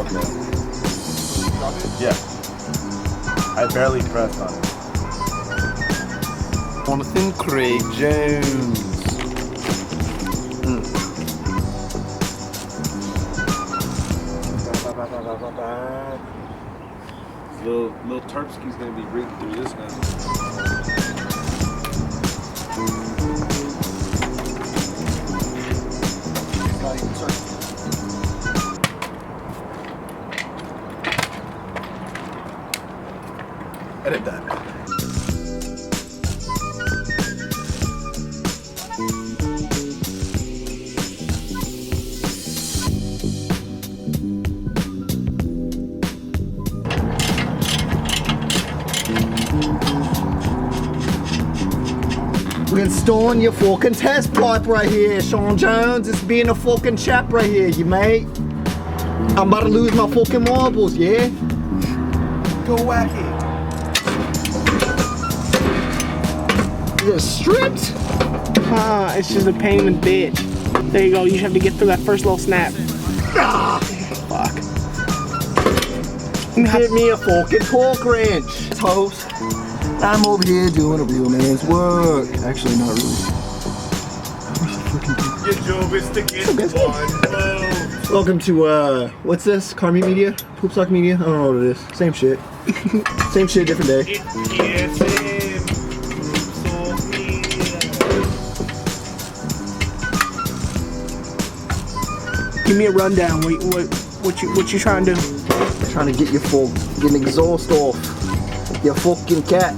Okay. Yeah. I barely pressed on it. Jonathan Craig Jones. Little Terpsky's gonna be reading through this now. Edit that. We're installing your fucking test pipe right here, Sean Jones. It's being a fucking chap right here, you mate. I'm about to lose my fucking marbles, yeah? Go wacky. Is it stripped? It's just a pain in the bitch. There you go, you just have to get through that first little snap. Ah, Fuck. hit me a fucking torque wrench. Toast. I'm over here doing a real man's work. Actually, not really. Your job is to get one vote. Welcome to, what's this? Carmi Media? Poop Sock Media? I don't know what it is. Same shit. Same shit, different day. Give me a rundown. What you trying to do? Trying to get your fucking exhaust off. Your fucking cat.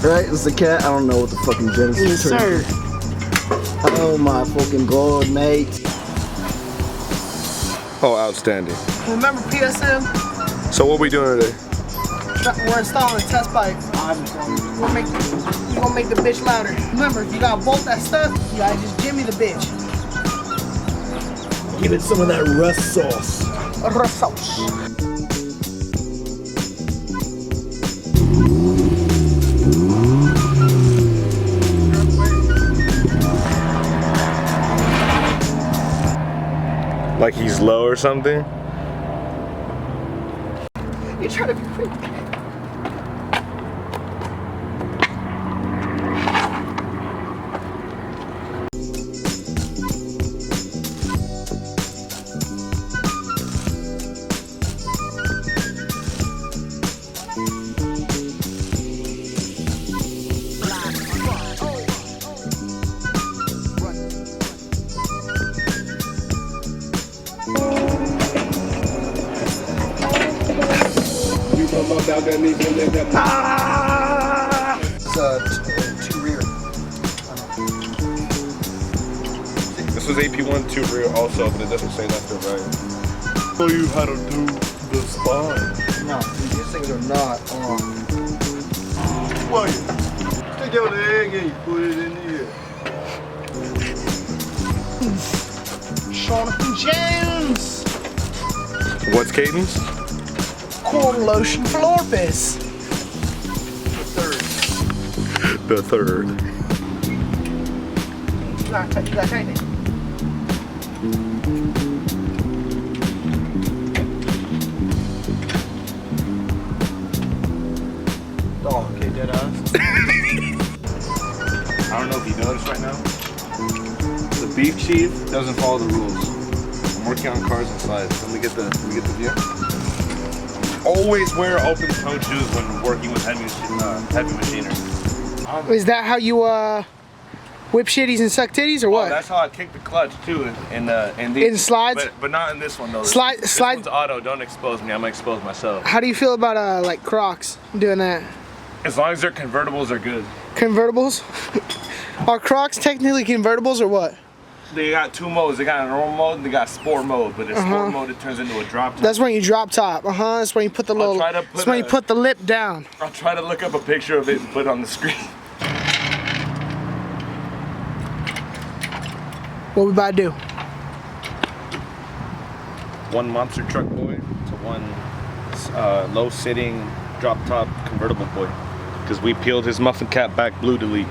Right? It's a cat? I don't know what the fucking genesis Yes, sir. Oh my fucking god, mate. Oh, outstanding. Remember PSM? So what we doing today? We're installing a test pipe. We're gonna make the bitch louder. Remember, if you gotta bolt that stuff, you gotta just jimmy the bitch. Give it some of that rust sauce. Rust sauce. Like he's low or something? You're trying to be quick. It's two rear. This was AP1 2 rear also, but it doesn't say left or right. Show you how to do the spine. No, these things are not on. What? Stick your leg and you put it in here. Jonathan Jones. What's Caden's? Corn lotion florpus. The third. You gotta tighten it. Oh, okay, dead ass. I don't know if you noticed right now. The beef chief doesn't follow the rules. I'm working on cars and slides. Let me get the view. Always wear open-toed shoes when working with heavy machinery. Is that how you whip shitties and suck titties or what? Oh, that's how I kick the clutch too in these. In slides? But not in this one though. This Slide. one's auto. Don't expose me. I'm gonna expose myself. How do you feel about like Crocs doing that? As long as they're convertibles, are good. Convertibles? Are Crocs technically convertibles or what? They got two modes. They got a normal mode and they got sport mode. But in sport mode, it turns into a drop top. That's when you drop top. That's when you put the little. That's when you put the lip down. I'll try to look up a picture of it and put it on the screen. What we about to do? One monster truck boy to one low sitting drop top convertible boy. Because we peeled his muffin cap back blue delete.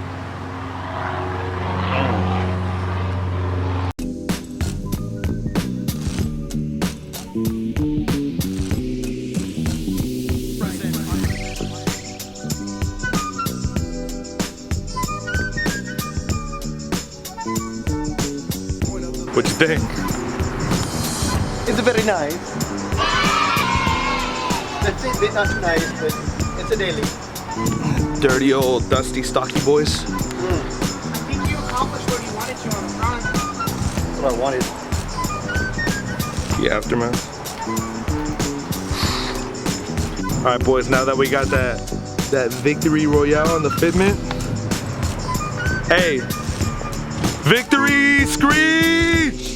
What'd you think? It's very nice. Let's say a bit not too nice, but it's a daily. Dirty old dusty stocky boys. I think you accomplished what you wanted to on the front. That's what I wanted. The aftermath. All right, boys. Now that we got that victory royale on the fitment, hey, victory screech!